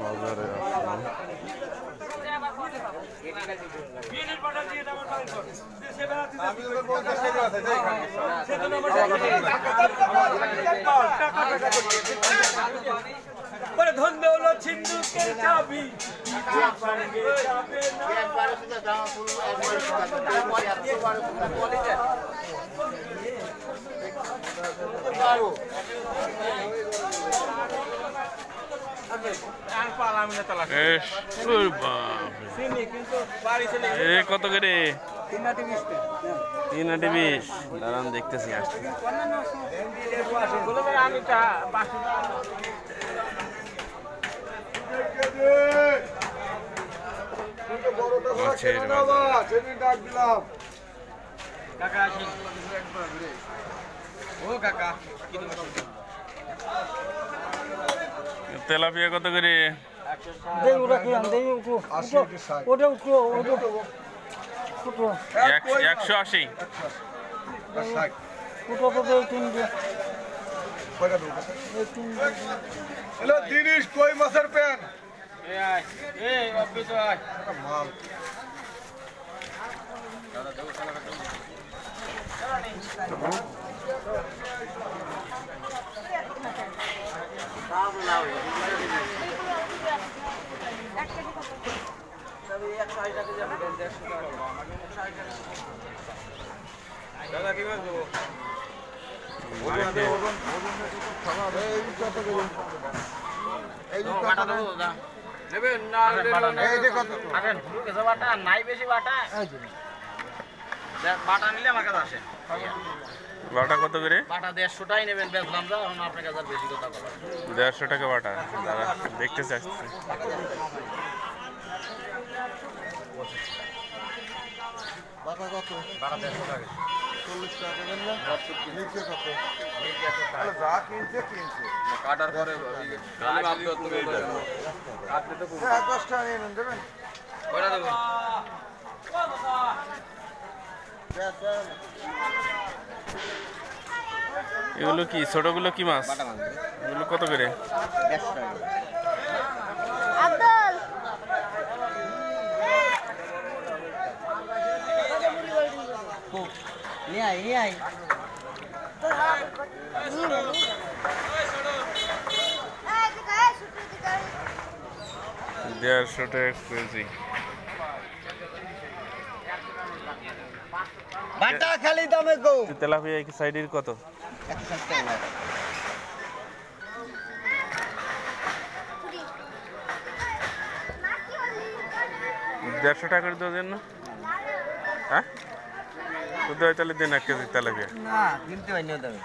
বাজারে আসলাম। ধন্দে হলো ছিন্দুকের চাবি কত করে? 3.20 দাঁড়ান দেখতেছি আসছে। তেলাপিয়া কত করে? 180। জিনিস কই মাছের প্যান মাল দাদা কি বলবো বাটা কত করে? বাটা 150 টাই নেবেন, বেচলাম যা এখন আপনার কাছে বেশি কথা বলা। 150 টাকা বাটা। দাদা দেখতে চাচ্ছি। বাটা কত? বাটা 150 টাকা। 40 টাকা দেন না? নিচে কত? যা কিনছে কিনছে কাটার পরে আপনি তো 10 টাকা নিয়ে নেন দেবেন কয়টা দেবেন? এগুলো কি ছোটগুলো কি মাছ? এগুলো কত করে? 100 টাকা। আব্দুল নিয়ে আই তোর হাত নিয়ে নে 150 টাকা কেজি। বাটা খালি দামে গো। তেলাপিয়া কি সাইডের কত? 160 টাকা। 150 টাকা করে দেন না? হ্যাঁ তাহলে দেন 1 কেজি তেলাপিয়া। না কিনতে পাইনি দামে।